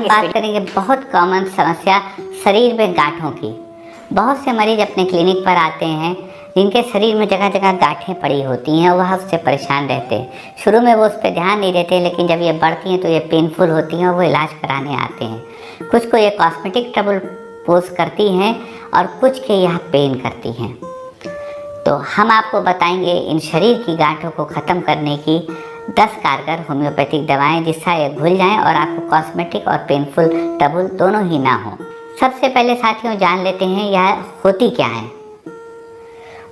बात करेंगे बहुत कॉमन समस्या शरीर में गांठों की। बहुत से मरीज अपने क्लिनिक पर आते हैं जिनके शरीर में जगह जगह गांठें पड़ी होती हैं, वह उससे परेशान रहते हैं। शुरू में वो उस पर ध्यान नहीं देते, लेकिन जब ये बढ़ती हैं तो ये पेनफुल होती हैं और वो इलाज कराने आते हैं। कुछ को ये कॉस्मेटिक ट्रबल पोज करती हैं और कुछ के यह पेन करती हैं। तो हम आपको बताएंगे इन शरीर की गांठों को ख़त्म करने की 10 कारगर होम्योपैथिक दवाएं, जिससे ये घुल जाएं और आपको कॉस्मेटिक और पेनफुल ट्रबल दोनों ही ना हो। सबसे पहले साथियों जान लेते हैं यह होती क्या है।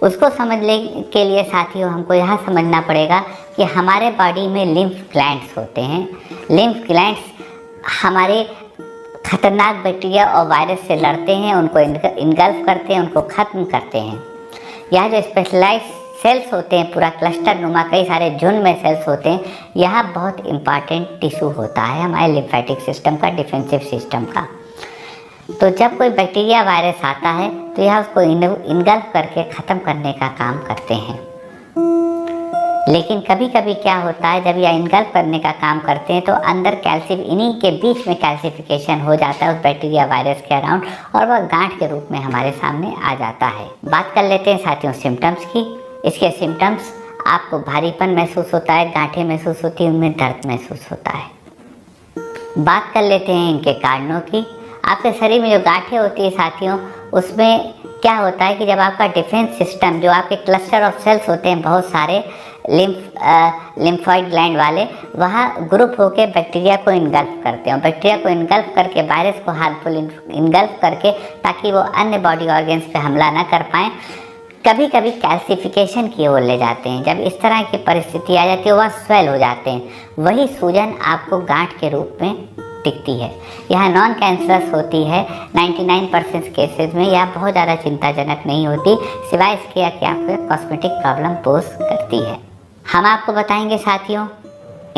उसको समझने के लिए साथियों हमको यह समझना पड़ेगा कि हमारे बॉडी में लिम्फ ग्लैंड्स होते हैं। लिम्फ ग्लैंड्स हमारे खतरनाक बैक्टीरिया और वायरस से लड़ते हैं, उनको इनगल्फ करते हैं, उनको ख़त्म करते हैं। यह जो स्पेशलाइज सेल्स होते हैं, पूरा क्लस्टर नुमा कई सारे झुंड में सेल्स होते हैं, यह बहुत इम्पॉर्टेंट टिश्यू होता है हमारे लिम्फेटिक सिस्टम का, डिफेंसिव सिस्टम का। तो जब कोई बैक्टीरिया वायरस आता है तो यह उसको इनगल्फ करके ख़त्म करने का काम करते हैं। लेकिन कभी कभी क्या होता है, जब यह इनगल्फ करने का काम करते हैं तो अंदर इन्हीं के बीच में कैल्सिफिकेशन हो जाता है उस बैक्टीरिया वायरस के अराउंड, और वह गांठ के रूप में हमारे सामने आ जाता है। बात कर लेते हैं साथियों सिम्टम्स की। इसके सिम्टम्स आपको भारीपन महसूस होता है, गांठें महसूस होती है, उनमें दर्द महसूस होता है। बात कर लेते हैं इनके कारणों की। आपके शरीर में जो गांठें होती है साथियों, उसमें क्या होता है कि जब आपका डिफेंस सिस्टम, जो आपके क्लस्टर ऑफ सेल्स होते हैं बहुत सारे लिम्फॉइड ग्लैंड वाले, वह ग्रुप होकर बैक्टीरिया को इनगल्फ करते हैं। बैक्टीरिया को इनगल्फ करके, वायरस को हार्मफुल इनगल्फ करके, ताकि वो अन्य बॉडी ऑर्गन्स पे हमला ना कर पाएँ, कभी कभी कैल्सिफिकेशन की ओर ले जाते हैं। जब इस तरह की परिस्थिति आ जाती है वह स्वेल हो जाते हैं, वही सूजन आपको गांठ के रूप में दिखती है। यह नॉन कैंसरस होती है 99% केसेस में। यह बहुत ज़्यादा चिंताजनक नहीं होती, सिवाय इसके कि आपको कॉस्मेटिक प्रॉब्लम पोज करती है। हम आपको बताएंगे साथियों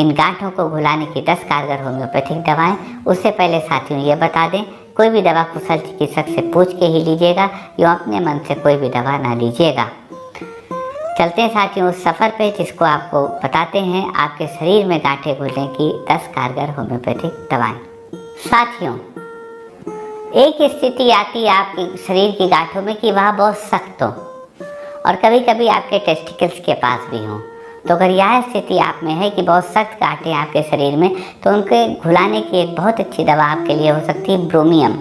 इन गांठों को घुलाने की 10 कारगर होम्योपैथिक दवाएं। उससे पहले साथियों ये बता दें, कोई भी दवा कुशल चिकित्सक से पूछ के ही लीजिएगा, या अपने मन से कोई भी दवा ना लीजिएगा। चलते हैं साथियों उस सफ़र पे जिसको आपको बताते हैं आपके शरीर में गांठें घुलने की 10 कारगर होम्योपैथिक दवाएं। साथियों, एक स्थिति आती है आपके शरीर की गांठों में कि वह बहुत सख्त हो और कभी कभी आपके टेस्टिकल्स के पास भी हों। तो अगर यह स्थिति आप में है कि बहुत सख्त गांठें आपके शरीर में, तो उनके घुलाने की एक बहुत अच्छी दवा आपके लिए हो सकती है ब्रोमियम।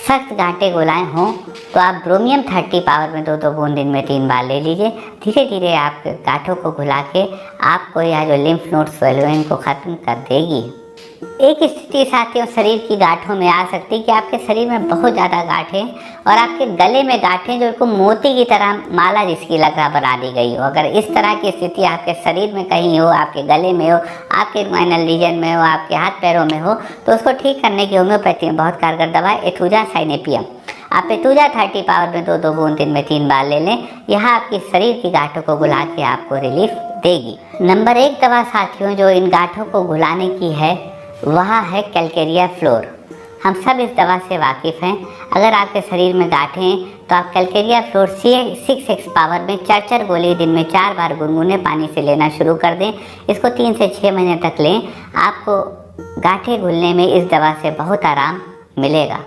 सख्त गांठें घुलाए हों तो आप ब्रोमियम 30 पावर में 2-2 बूंद दिन में 3 बार ले लीजिए। धीरे धीरे आप गांठों को घुला के आपको यह जो लिम्फ नोड स्वेल हुए इनको ख़त्म कर देगी। एक स्थिति साथियों शरीर की गांठों में आ सकती है कि आपके शरीर में बहुत ज़्यादा गांठें और आपके गले में गांठें जो को मोती की तरह माला जिसकी लगा बना दी गई हो। अगर इस तरह की स्थिति आपके शरीर में कहीं हो, आपके गले में हो, आपके माइनल रीजन में हो, आपके हाथ पैरों में हो, तो उसको ठीक करने की होम्योपैथी में बहुत कारगर दवा एथुजा साइनेपियम। आप एथुजा 30 पावर में 2-2 बूंद दिन में 3 बार ले लें। यह आपकी शरीर की गांठों को घुला के आपको रिलीफ देगी। नंबर 1 दवा साथियों जो इन गांठों को घुलाने की है वह है कैलकेरिया फ्लोर। हम सब इस दवा से वाकिफ़ हैं। अगर आपके शरीर में गांठें हैं तो आप कैलकेरिया फ्लोर 6x पावर में 4 गोली दिन में 4 बार गुनगुने पानी से लेना शुरू कर दें। इसको 3 से 6 महीने तक लें। आपको गांठें घुलने में इस दवा से बहुत आराम मिलेगा।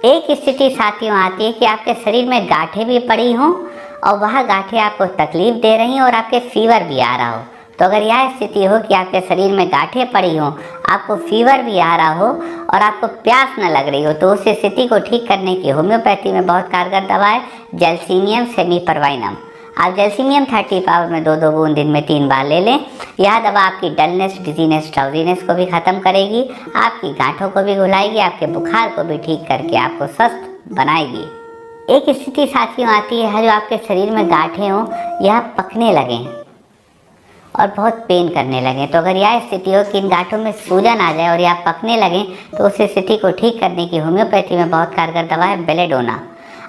एक स्थिति साथियों आती है कि आपके शरीर में गांठें भी पड़ी हों और वह गांठें आपको तकलीफ दे रही हों और आपके फीवर भी आ रहा हो। तो अगर यह स्थिति हो कि आपके शरीर में गांठें पड़ी हों, आपको फीवर भी आ रहा हो और आपको प्यास न लग रही हो, तो उस स्थिति को ठीक करने की होम्योपैथी में बहुत कारगर दवा है जैल्सीनियम सेमीपरवाइनम। आप जैल्सीनियम 30 पावर में 2-2 बूंद दिन में 3 बार ले लें। यह दवा आपकी डलनेस, डिजीनेस, ड्राउजीनेस को भी ख़त्म करेगी, आपकी गांठों को भी घुलाएगी, आपके बुखार को भी ठीक करके आपको स्वस्थ बनाएगी। एक स्थिति साथियों आती है जो आपके शरीर में गांठें हों, यह पकने लगें और बहुत पेन करने लगे। तो अगर यह स्थिति हो कि इन गांठों में सूजन आ जाए और यह पकने लगे, तो उस स्थिति को ठीक करने की होम्योपैथी में बहुत कारगर दवा है बेलेडोना।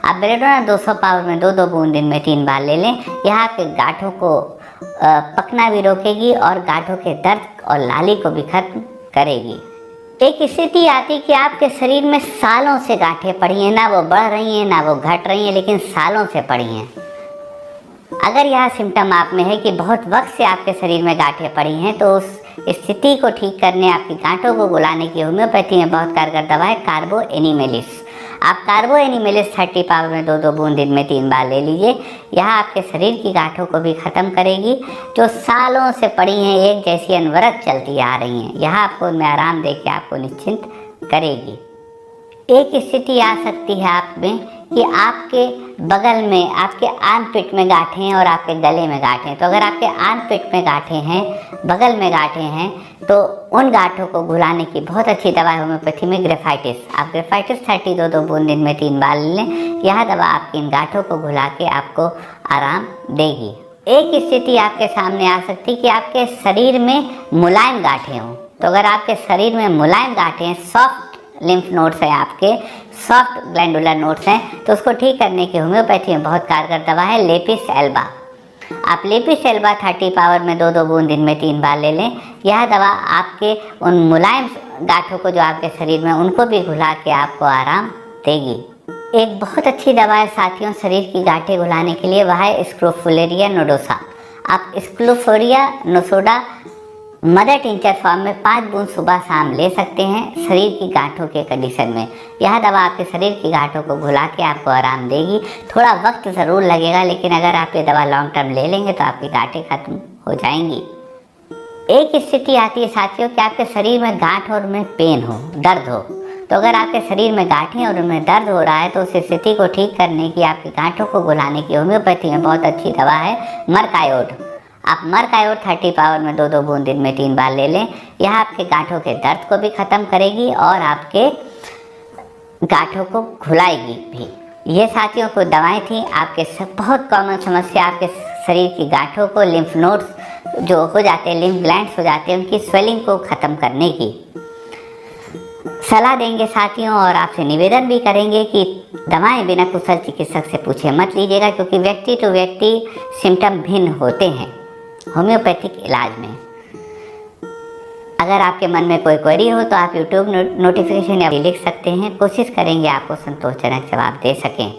आप बेलेडोना 200 पावर में 2-2 बूंद दिन में 3 बार ले लें। यह आपके गांठों को पकना भी रोकेगी और गांठों के दर्द और लाली को भी खत्म करेगी। एक स्थिति आती कि आपके शरीर में सालों से गांठें पड़ी हैं, ना वो बढ़ रही हैं ना वो घट रही हैं, लेकिन सालों से पड़ी हैं। अगर यह सिम्टम आप में है कि बहुत वक्त से आपके शरीर में गांठें पड़ी हैं, तो उस स्थिति को ठीक करने, आपकी गांठों को घुलाने की होम्योपैथी में बहुत कारगर दवा है कार्बो एनिमेलिस। आप कार्बो एनिमेलिस 30 पावर में 2-2 बूंद दिन में 3 बार ले लीजिए। यह आपके शरीर की गांठों को भी ख़त्म करेगी जो सालों से पड़ी हैं, एक जैसी अनवरत चलती आ रही हैं। यह आपको उनमें आराम दे के आपको निश्चिंत करेगी। एक स्थिति आ सकती है आप में कि आपके बगल में, आपके आर्मपिट में गांठें हैं और आपके गले में गांठें हैं। तो अगर आपके आर्मपिट में गांठें हैं, बगल में गांठें हैं, तो उन गांठों को घुलाने की बहुत अच्छी दवा है होम्योपैथी में ग्रेफाइटिस। आप ग्रेफाइटिस 30 2-2 बूंद दिन में 3 बार लें। यह दवा आपकी इन गांठों को घुला के आपको आराम देगी। एक स्थिति आपके सामने आ सकती है कि आपके शरीर में मुलायम गांठें हों। तो अगर आपके शरीर में मुलायम गांठें हैं, सॉफ्ट लिम्फ नोड्स हैं, आपके सॉफ्ट ग्लैंडुलर नोड्स हैं, तो उसको ठीक करने की होम्योपैथी में बहुत कारगर दवा है लेपिस एल्बा। आप लेपिस एल्बा 30 पावर में 2-2 बूंद दिन में 3 बार ले लें। यह दवा आपके उन मुलायम गांठों को जो आपके शरीर में, उनको भी घुला के आपको आराम देगी। एक बहुत अच्छी दवा है साथियों शरीर की गांठें घुलाने के लिए, वह है स्क्रोफुलेरिया नोडोसा। आप स्क्रोफोलिया नोसोडा मदर टिंचर फॉर्म में 5 बूंद सुबह शाम ले सकते हैं शरीर की गांठों के कंडीशन में। यह दवा आपके शरीर की गांठों को घुला के आपको आराम देगी। थोड़ा वक्त ज़रूर लगेगा, लेकिन अगर आप ये दवा लॉन्ग टर्म ले लेंगे तो आपकी गांठें खत्म हो जाएंगी। एक स्थिति आती है साथियों कि आपके शरीर में गांठ और उनमें पेन हो, दर्द हो। तो अगर आपके शरीर में गांठें और उनमें दर्द हो रहा है तो उस स्थिति को ठीक करने की, आपकी गांठों को घुलाने की होम्योपैथी में बहुत अच्छी दवा है मरकायोड। आप मरकायोड 30 पावर में 2-2 बूंद दिन में 3 बार ले लें। यह आपके गांठों के दर्द को भी ख़त्म करेगी और आपके गांठों को घुलाएगी भी। ये साथियों को दवाएं थी आपके बहुत कॉमन समस्या, आपके शरीर की गांठों को, लिम्फ नोड्स जो हो जाते हैं, लिम्फ ग्लैंड्स हो जाते हैं, उनकी स्वेलिंग को ख़त्म करने की सलाह देंगे साथियों। और आपसे निवेदन भी करेंगे कि दवाएं बिना कुशल चिकित्सक से पूछे मत लीजिएगा, क्योंकि व्यक्ति टू व्यक्ति सिम्टम भिन्न होते हैं होम्योपैथिक इलाज में। अगर आपके मन में कोई क्वेरी हो तो आप यूट्यूब नोटिफिकेशन या लिख सकते हैं। कोशिश करेंगे आपको संतोषजनक जवाब दे सकें।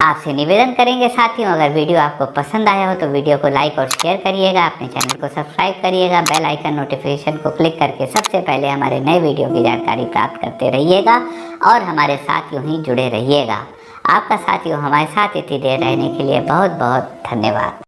आपसे निवेदन करेंगे साथियों, अगर वीडियो आपको पसंद आया हो तो वीडियो को लाइक और शेयर करिएगा, अपने चैनल को सब्सक्राइब करिएगा, बेल आइकन नोटिफिकेशन को क्लिक करके सबसे पहले हमारे नए वीडियो की जानकारी प्राप्त करते रहिएगा और हमारे साथ यूँ ही जुड़े रहिएगा। आपका साथियों हमारे साथ इतनी देर रहने के लिए बहुत बहुत धन्यवाद।